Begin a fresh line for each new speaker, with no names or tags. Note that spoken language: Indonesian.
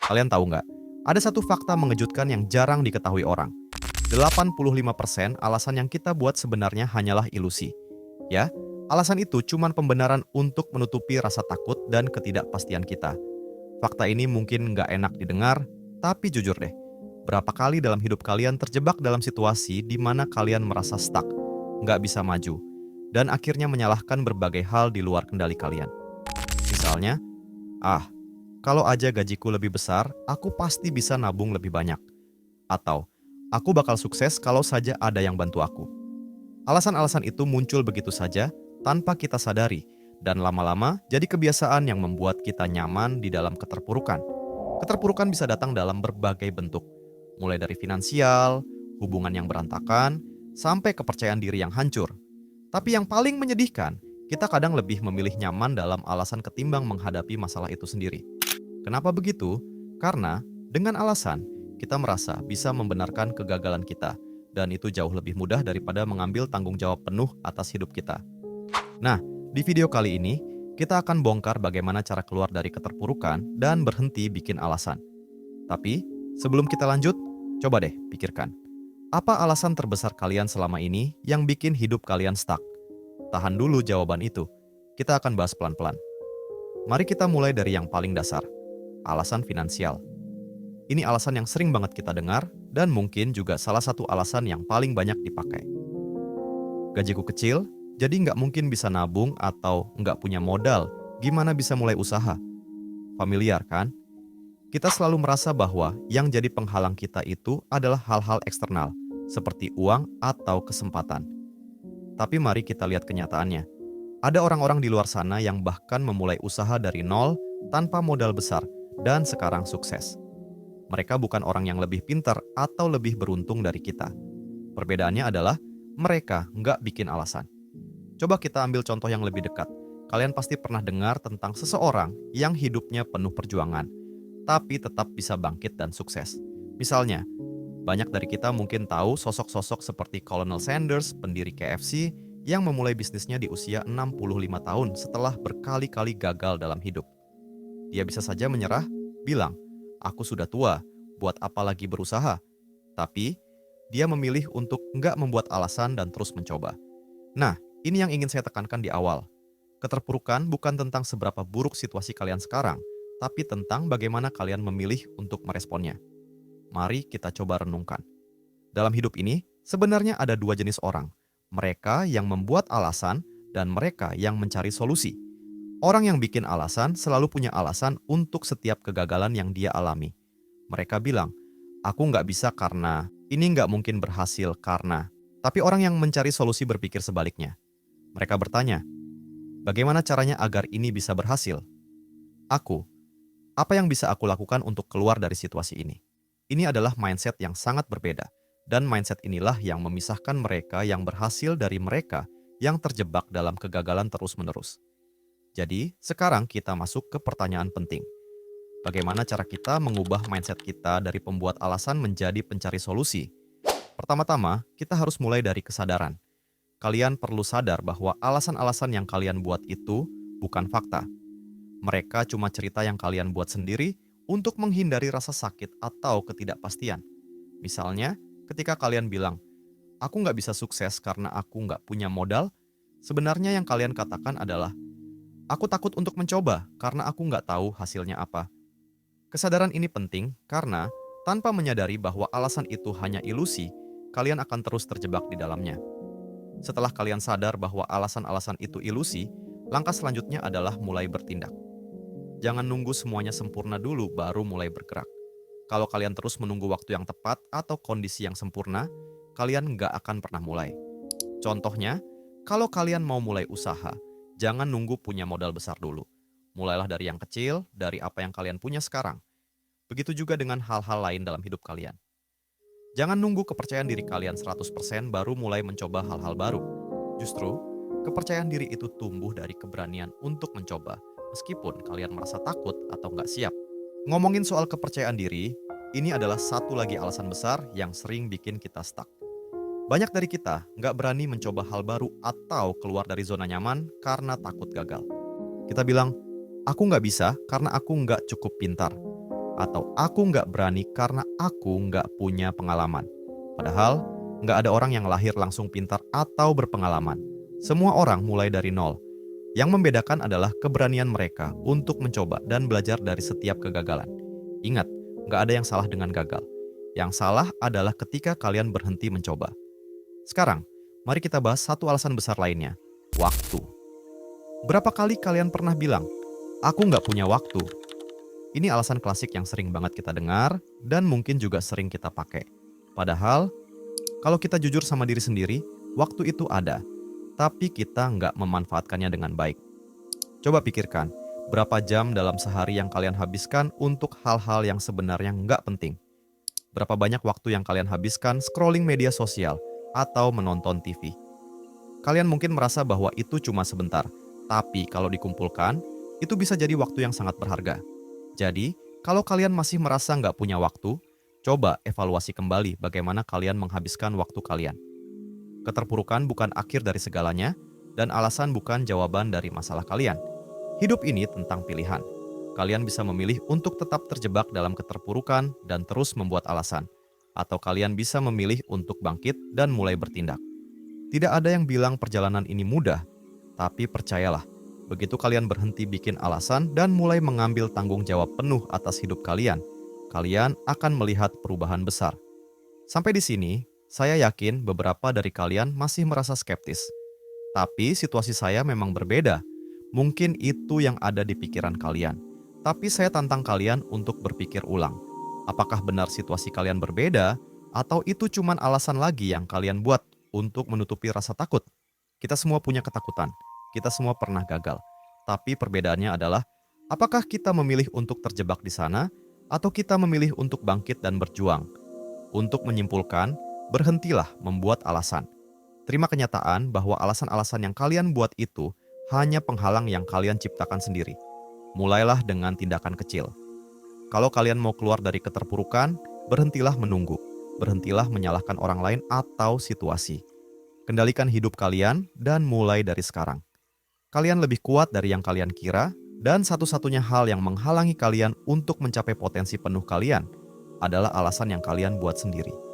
Kalian tahu nggak? Ada satu fakta mengejutkan yang jarang diketahui orang. 85% alasan yang kita buat sebenarnya hanyalah ilusi. Ya, alasan itu cuma pembenaran untuk menutupi rasa takut dan ketidakpastian kita. Fakta ini mungkin nggak enak didengar, tapi jujur deh, berapa kali dalam hidup kalian terjebak dalam situasi di mana kalian merasa stuck, nggak bisa maju, dan akhirnya menyalahkan berbagai hal di luar kendali kalian. Misalnya, kalau aja gajiku lebih besar, aku pasti bisa nabung lebih banyak. Atau, aku bakal sukses kalau saja ada yang bantu aku. Alasan-alasan itu muncul begitu saja tanpa kita sadari, dan lama-lama jadi kebiasaan yang membuat kita nyaman di dalam keterpurukan. Keterpurukan bisa datang dalam berbagai bentuk, mulai dari finansial, hubungan yang berantakan, sampai kepercayaan diri yang hancur. Tapi yang paling menyedihkan, kita kadang lebih memilih nyaman dalam alasan ketimbang menghadapi masalah itu sendiri. Kenapa begitu? Karena dengan alasan, kita merasa bisa membenarkan kegagalan kita, dan itu jauh lebih mudah daripada mengambil tanggung jawab penuh atas hidup kita. Nah, di video kali ini, kita akan bongkar bagaimana cara keluar dari keterpurukan dan berhenti bikin alasan. Tapi, sebelum kita lanjut, coba deh pikirkan. Apa alasan terbesar kalian selama ini yang bikin hidup kalian stuck? Tahan dulu jawaban itu. Kita akan bahas pelan-pelan. Mari kita mulai dari yang paling dasar. Alasan finansial. Ini alasan yang sering banget kita dengar dan mungkin juga salah satu alasan yang paling banyak dipakai. Gajiku kecil, jadi nggak mungkin bisa nabung atau nggak punya modal. Gimana bisa mulai usaha? Familiar kan? Kita selalu merasa bahwa yang jadi penghalang kita itu adalah hal-hal eksternal, seperti uang atau kesempatan. Tapi mari kita lihat kenyataannya. Ada orang-orang di luar sana yang bahkan memulai usaha dari nol tanpa modal besar dan sekarang sukses. Mereka bukan orang yang lebih pintar atau lebih beruntung dari kita. Perbedaannya adalah mereka nggak bikin alasan. Coba kita ambil contoh yang lebih dekat. Kalian pasti pernah dengar tentang seseorang yang hidupnya penuh perjuangan, tapi tetap bisa bangkit dan sukses. Misalnya, banyak dari kita mungkin tahu sosok-sosok seperti Colonel Sanders, pendiri KFC, yang memulai bisnisnya di usia 65 tahun setelah berkali-kali gagal dalam hidup. Dia bisa saja menyerah, bilang, aku sudah tua, buat apa lagi berusaha? Tapi, dia memilih untuk nggak membuat alasan dan terus mencoba. Nah, ini yang ingin saya tekankan di awal. Keterpurukan bukan tentang seberapa buruk situasi kalian sekarang, tapi tentang bagaimana kalian memilih untuk meresponnya. Mari kita coba renungkan. Dalam hidup ini, sebenarnya ada dua jenis orang. Mereka yang membuat alasan dan mereka yang mencari solusi. Orang yang bikin alasan selalu punya alasan untuk setiap kegagalan yang dia alami. Mereka bilang, aku nggak bisa karena, ini nggak mungkin berhasil karena. Tapi orang yang mencari solusi berpikir sebaliknya. Mereka bertanya, bagaimana caranya agar ini bisa berhasil? Aku, apa yang bisa aku lakukan untuk keluar dari situasi ini? Ini adalah mindset yang sangat berbeda. Dan mindset inilah yang memisahkan mereka yang berhasil dari mereka yang terjebak dalam kegagalan terus-menerus. Jadi, sekarang kita masuk ke pertanyaan penting. Bagaimana cara kita mengubah mindset kita dari pembuat alasan menjadi pencari solusi? Pertama-tama, kita harus mulai dari kesadaran. Kalian perlu sadar bahwa alasan-alasan yang kalian buat itu bukan fakta. Mereka cuma cerita yang kalian buat sendiri untuk menghindari rasa sakit atau ketidakpastian. Misalnya, ketika kalian bilang, aku nggak bisa sukses karena aku nggak punya modal, sebenarnya yang kalian katakan adalah, aku takut untuk mencoba karena aku nggak tahu hasilnya apa. Kesadaran ini penting karena tanpa menyadari bahwa alasan itu hanya ilusi, kalian akan terus terjebak di dalamnya. Setelah kalian sadar bahwa alasan-alasan itu ilusi, langkah selanjutnya adalah mulai bertindak. Jangan nunggu semuanya sempurna dulu baru mulai bergerak. Kalau kalian terus menunggu waktu yang tepat atau kondisi yang sempurna, kalian nggak akan pernah mulai. Contohnya, kalau kalian mau mulai usaha, jangan nunggu punya modal besar dulu. Mulailah dari yang kecil, dari apa yang kalian punya sekarang. Begitu juga dengan hal-hal lain dalam hidup kalian. Jangan nunggu kepercayaan diri kalian 100% baru mulai mencoba hal-hal baru. Justru, kepercayaan diri itu tumbuh dari keberanian untuk mencoba, meskipun kalian merasa takut atau nggak siap. Ngomongin soal kepercayaan diri, ini adalah satu lagi alasan besar yang sering bikin kita stuck. Banyak dari kita nggak berani mencoba hal baru atau keluar dari zona nyaman karena takut gagal. Kita bilang, aku nggak bisa karena aku nggak cukup pintar. atau aku nggak berani karena aku nggak punya pengalaman. Padahal, nggak ada orang yang lahir langsung pintar atau berpengalaman. Semua orang mulai dari nol. Yang membedakan adalah keberanian mereka untuk mencoba dan belajar dari setiap kegagalan. Ingat, nggak ada yang salah dengan gagal. Yang salah adalah ketika kalian berhenti mencoba. Sekarang, mari kita bahas satu alasan besar lainnya, waktu. Berapa kali kalian pernah bilang, aku nggak punya waktu? Ini alasan klasik yang sering banget kita dengar dan mungkin juga sering kita pakai. Padahal, kalau kita jujur sama diri sendiri, waktu itu ada, tapi kita nggak memanfaatkannya dengan baik. Coba pikirkan, berapa jam dalam sehari yang kalian habiskan untuk hal-hal yang sebenarnya nggak penting? Berapa banyak waktu yang kalian habiskan scrolling media sosial atau menonton TV? Kalian mungkin merasa bahwa itu cuma sebentar, tapi kalau dikumpulkan, itu bisa jadi waktu yang sangat berharga. Jadi, kalau kalian masih merasa nggak punya waktu, coba evaluasi kembali bagaimana kalian menghabiskan waktu kalian. Keterpurukan bukan akhir dari segalanya, dan alasan bukan jawaban dari masalah kalian. Hidup ini tentang pilihan. Kalian bisa memilih untuk tetap terjebak dalam keterpurukan dan terus membuat alasan. Atau kalian bisa memilih untuk bangkit dan mulai bertindak. Tidak ada yang bilang perjalanan ini mudah, tapi percayalah, begitu kalian berhenti bikin alasan dan mulai mengambil tanggung jawab penuh atas hidup kalian, kalian akan melihat perubahan besar. Sampai di sini, saya yakin beberapa dari kalian masih merasa skeptis. Tapi situasi saya memang berbeda. Mungkin itu yang ada di pikiran kalian. Tapi saya tantang kalian untuk berpikir ulang. Apakah benar situasi kalian berbeda, atau itu cuma alasan lagi yang kalian buat untuk menutupi rasa takut? Kita semua punya ketakutan. Kita semua pernah gagal. Tapi perbedaannya adalah, apakah kita memilih untuk terjebak di sana, atau kita memilih untuk bangkit dan berjuang? Untuk menyimpulkan, berhentilah membuat alasan. Terima kenyataan bahwa alasan-alasan yang kalian buat itu hanya penghalang yang kalian ciptakan sendiri. Mulailah dengan tindakan kecil. Kalau kalian mau keluar dari keterpurukan, berhentilah menunggu. Berhentilah menyalahkan orang lain atau situasi. Kendalikan hidup kalian dan mulai dari sekarang. Kalian lebih kuat dari yang kalian kira, dan satu-satunya hal yang menghalangi kalian untuk mencapai potensi penuh kalian adalah alasan yang kalian buat sendiri.